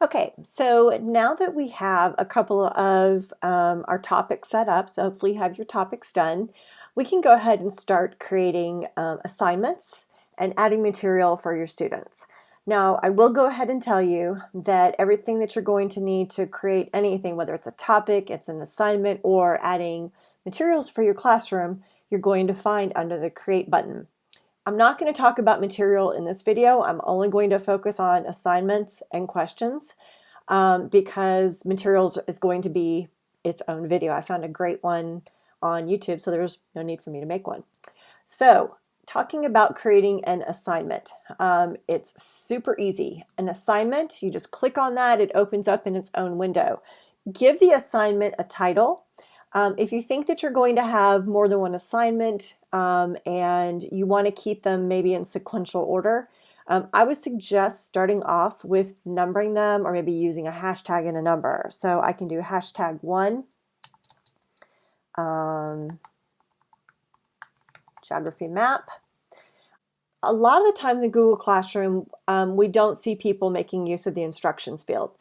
Okay, so now that we have a couple of our topics set up, so hopefully you have your topics done, we can go ahead and start creating assignments and adding material for your students. Now, I will go ahead and tell you that everything that you're going to need to create anything, whether it's a topic, it's an assignment, or adding materials for your classroom, you're going to find under the Create button. I'm not going to talk about material in this video. I'm only going to focus on assignments and questions because materials is going to be its own video. I found a great one on YouTube, so there's no need for me to make one. So, talking about creating an assignment. It's super easy. An assignment, you just click on that, it opens up in its own window. Give the assignment a title. If you think that you're going to have more than one assignment and you want to keep them maybe in sequential order, I would suggest starting off with numbering them or maybe using a hashtag and a number. So I can do #1, geography map. A lot of the times in Google Classroom, we don't see people making use of the instructions field.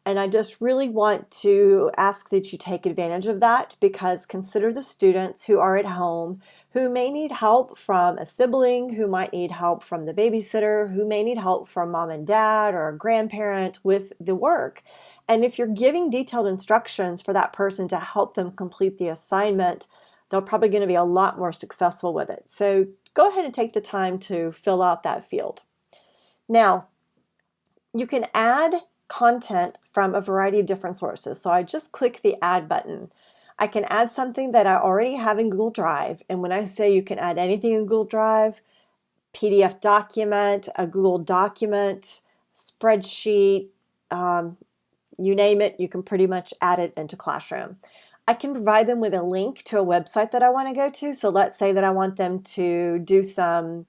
And I just really want to ask that you take advantage of that because consider the students who are at home who may need help from a sibling, who might need help from the babysitter, who may need help from mom and dad or a grandparent with the work. And if you're giving detailed instructions for that person to help them complete the assignment, they're probably going to be a lot more successful with it. So go ahead and take the time to fill out that field. Now, you can add content from a variety of different sources. So I just click the add button. I can add something that I already have in Google Drive. And when I say you can add anything in Google Drive, PDF document, a Google document, spreadsheet, you name it, you can pretty much add it into Classroom. I can provide them with a link to a website that I want to go to. So let's say that I want them to do some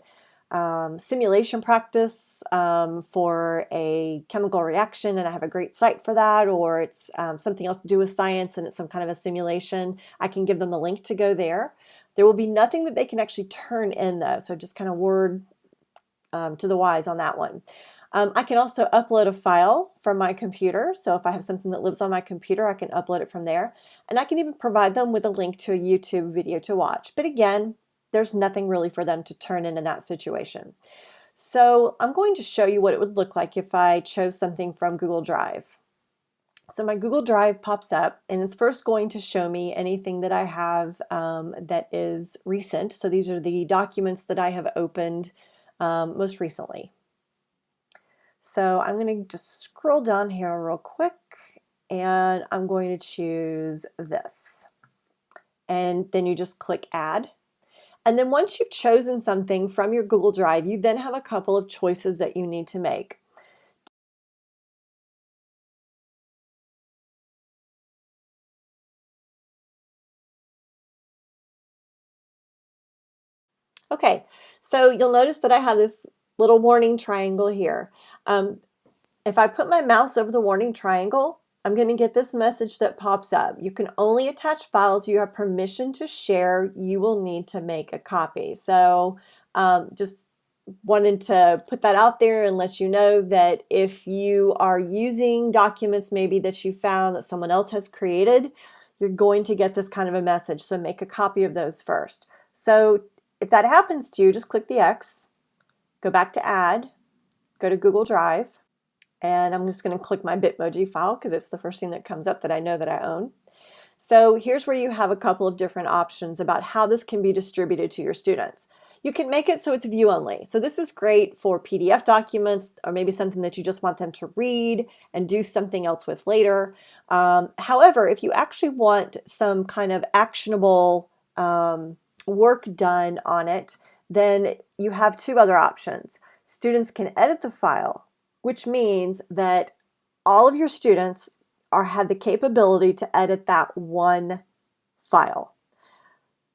simulation practice for a chemical reaction and I have a great site for that, or it's something else to do with science and it's some kind of a simulation. I can give them a link to go there. There will be nothing that they can actually turn in though, so just kind of word to the wise on that one. I can also upload a file from my computer. So if I have something that lives on my computer, I can upload it from there. And I can even provide them with a link to a YouTube video to watch. But again, there's nothing really for them to turn in that situation. So I'm going to show you what it would look like if I chose something from Google Drive. So my Google Drive pops up and it's first going to show me anything that I have that is recent. So these are the documents that I have opened most recently. So I'm going to just scroll down here real quick and I'm going to choose this. And then you just click add. And then once you've chosen something from your Google Drive, you then have a couple of choices that you need to make. Okay, so you'll notice that I have this little warning triangle here. If I put my mouse over the warning triangle, I'm going to get this message that pops up. You can only attach files you have permission to share. You will need to make a copy. So just wanted to put that out there and let you know that if you are using documents maybe that you found that someone else has created, you're going to get this kind of a message. So make a copy of those first. So if that happens to you, just click the X, go back to add, go to Google Drive, and I'm just going to click my Bitmoji file because it's the first thing that comes up that I know that I own. So here's where you have a couple of different options about how this can be distributed to your students. You can make it so it's view only. So this is great for PDF documents or maybe something that you just want them to read and do something else with later. However, if you actually want some kind of actionable work done on it, then you have two other options. Students can edit the file, which means that all of your students have the capability to edit that one file.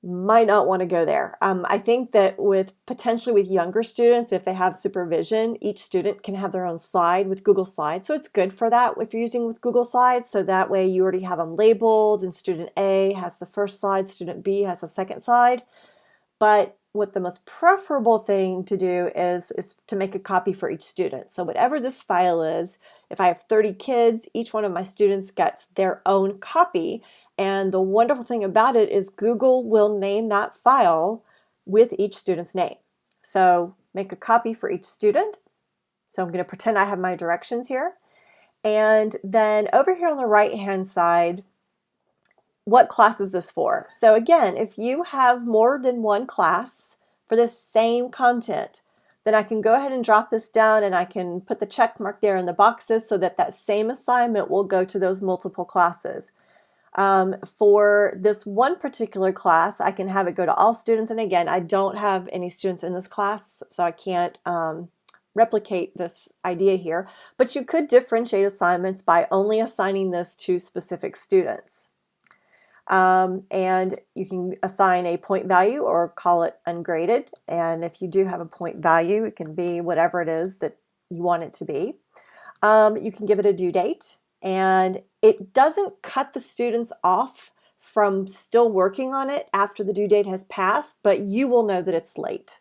Might not want to go there. I think that potentially with younger students, if they have supervision, each student can have their own slide with Google Slides. So it's good for that if you're using with Google Slides. So that way you already have them labeled and student A has the first slide, student B has the second slide. But what the most preferable thing to do is to make a copy for each student. So whatever this file is, if I have 30 kids, each one of my students gets their own copy. And the wonderful thing about it is Google will name that file with each student's name. So make a copy for each student. So I'm going to pretend I have my directions here. And then over here on the right-hand side, what class is this for? So again, if you have more than one class for the same content, then I can go ahead and drop this down and I can put the check mark there in the boxes so that that same assignment will go to those multiple classes. For this one particular class, I can have it go to all students. And again, I don't have any students in this class, so I can't replicate this idea here. But you could differentiate assignments by only assigning this to specific students. And you can assign a point value or call it ungraded. And if you do have a point value, it can be whatever it is that you want it to be. You can give it a due date, and it doesn't cut the students off from still working on it after the due date has passed, but you will know that it's late.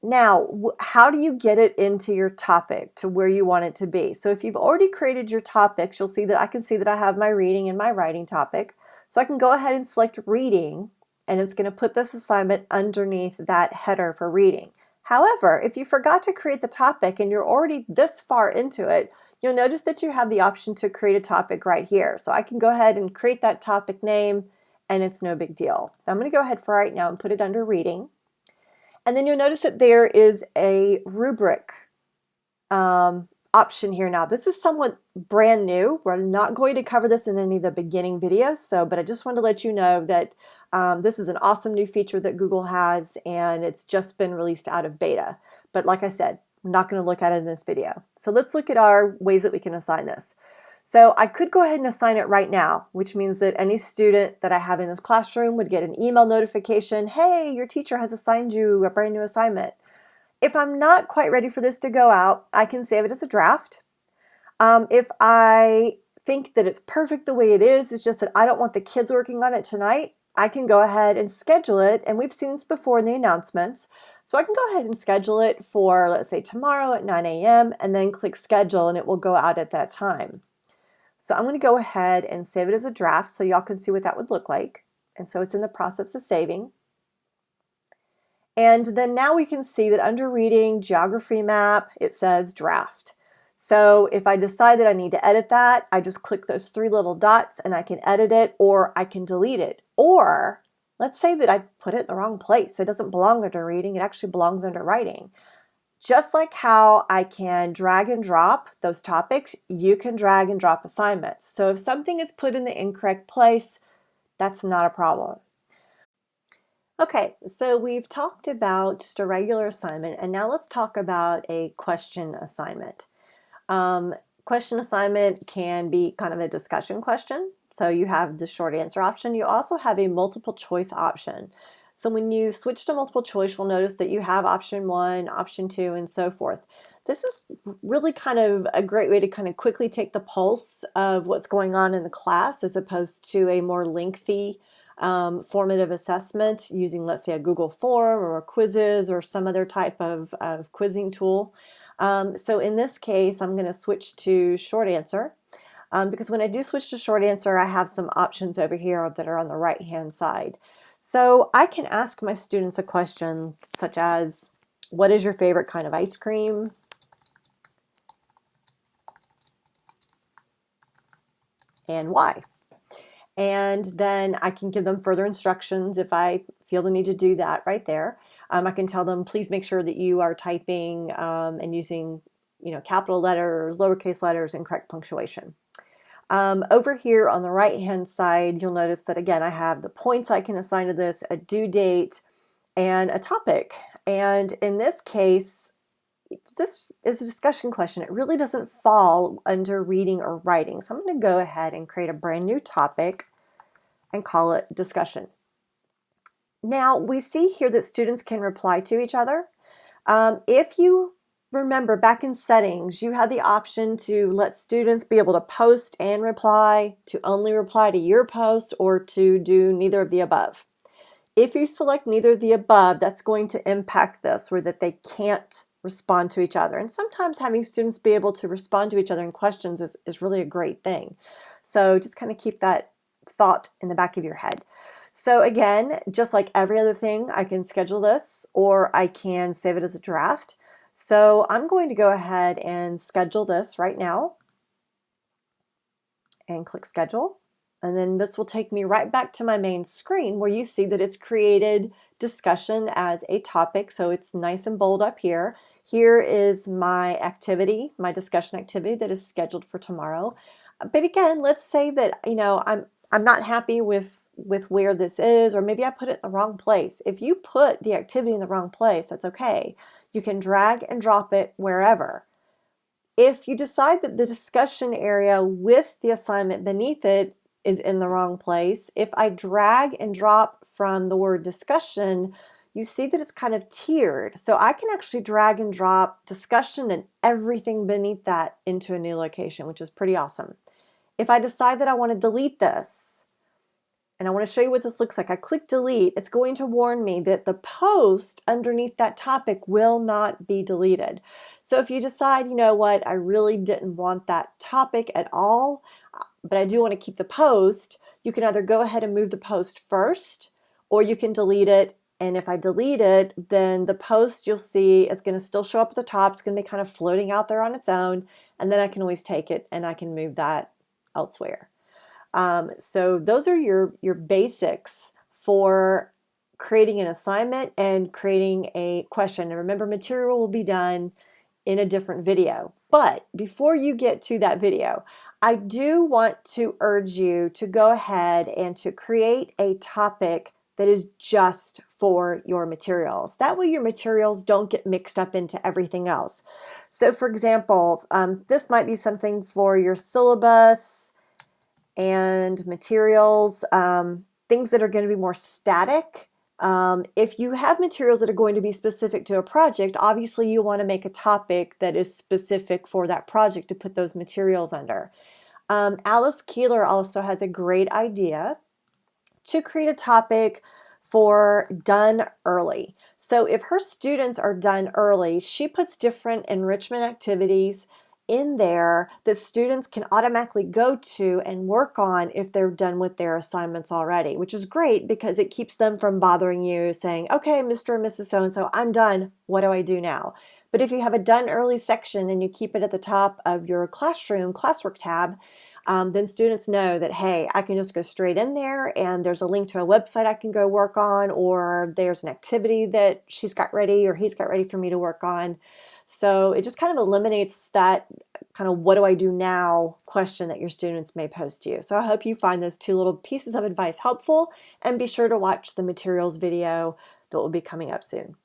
Now, how do you get it into your topic to where you want it to be? So if you've already created your topics, you'll see that I can see that I have my reading and my writing topic. So I can go ahead and select reading, and it's going to put this assignment underneath that header for reading. However, if you forgot to create the topic and you're already this far into it, you'll notice that you have the option to create a topic right here. So I can go ahead and create that topic name, and it's no big deal. I'm going to go ahead for right now and put it under reading. And then you'll notice that there is a rubric option here now. This is somewhat brand new. We're not going to cover this in any of the beginning videos, but I just wanted to let you know that this is an awesome new feature that Google has, and it's just been released out of beta. But like I said, I'm not going to look at it in this video. So let's look at our ways that we can assign this. So I could go ahead and assign it right now, which means that any student that I have in this classroom would get an email notification, hey, your teacher has assigned you a brand new assignment. If I'm not quite ready for this to go out, I can save it as a draft. If I think that it's perfect the way it is, it's just that I don't want the kids working on it tonight, I can go ahead and schedule it. And we've seen this before in the announcements. So I can go ahead and schedule it for, let's say, tomorrow at 9 a.m. and then click schedule, and it will go out at that time. So I'm going to go ahead and save it as a draft so y'all can see what that would look like. And so it's in the process of saving. And then now we can see that under reading, geography map, it says draft. So if I decide that I need to edit that, I just click those three little dots and I can edit it, or I can delete it. Or let's say that I put it in the wrong place. It doesn't belong under reading. It actually belongs under writing. Just like how I can drag and drop those topics, you can drag and drop assignments. So if something is put in the incorrect place, that's not a problem. Okay, so we've talked about just a regular assignment, and now let's talk about a question assignment. Question assignment can be kind of a discussion question. So you have the short answer option. You also have a multiple choice option. So when you switch to multiple choice, you'll notice that you have option 1, option 2, and so forth. This is really kind of a great way to kind of quickly take the pulse of what's going on in the class, as opposed to a more lengthy formative assessment using, let's say, a Google form or a quizzes or some other type of quizzing tool. So in this case, I'm going to switch to short answer. Because when I do switch to short answer, I have some options over here that are on the right-hand side. So I can ask my students a question such as, what is your favorite kind of ice cream? And why? And then I can give them further instructions if I feel the need to do that right there. I can tell them, please make sure that you are typing and using, capital letters, lowercase letters, and correct punctuation. Over here on the right-hand side, you'll notice that, again, I have the points I can assign to this, a due date, and a topic. And in this case, this is a discussion question. It really doesn't fall under reading or writing. So I'm going to go ahead and create a brand new topic and call it discussion. Now, we see here that students can reply to each other. If you remember back in settings, you had the option to let students be able to post and reply, to only reply to your post, or to do neither of the above. If you select neither of the above, that's going to impact this, or that they can't respond to each other. And sometimes having students be able to respond to each other in questions is really a great thing. So just kind of keep that thought in the back of your head. So again, just like every other thing, I can schedule this or I can save it as a draft. So I'm going to go ahead and schedule this right now and click schedule. And then this will take me right back to my main screen where you see that it's created discussion as a topic. So it's nice and bold up here. Here is my activity, my discussion activity that is scheduled for tomorrow. But again, let's say that, I'm not happy with where this is, or maybe I put it in the wrong place. If you put the activity in the wrong place, that's okay. You can drag and drop it wherever. If you decide that the discussion area with the assignment beneath it is in the wrong place, if I drag and drop from the word discussion, you see that it's kind of tiered. So I can actually drag and drop discussion and everything beneath that into a new location, which is pretty awesome. If I decide that I want to delete this, and I want to show you what this looks like, I click delete, it's going to warn me that the post underneath that topic will not be deleted. So if you decide, you know what, I really didn't want that topic at all, but I do want to keep the post, you can either go ahead and move the post first, or you can delete it. And if I delete it, then the post, you'll see, is going to still show up at the top. It's going to be kind of floating out there on its own. And then I can always take it and I can move that elsewhere. So those are your basics for creating an assignment and creating a question. And remember, material will be done in a different video. But before you get to that video, I do want to urge you to go ahead and to create a topic that is just for your materials. That way your materials don't get mixed up into everything else. So for example, this might be something for your syllabus and materials, things that are going to be more static. If you have materials that are going to be specific to a project, obviously you want to make a topic that is specific for that project to put those materials under. Alice Keeler also has a great idea to create a topic for done early. So if her students are done early, she puts different enrichment activities in there that students can automatically go to and work on if they're done with their assignments already, which is great because it keeps them from bothering you saying, okay, Mr. and Mrs. So-and-so, I'm done. What do I do now? But if you have a done early section and you keep it at the top of your classroom classwork tab, then students know that, hey, I can just go straight in there and there's a link to a website I can go work on, or there's an activity that she's got ready or he's got ready for me to work on. So it just kind of eliminates that kind of what do I do now question that your students may pose to you. So I hope you find those two little pieces of advice helpful, and be sure to watch the materials video that will be coming up soon.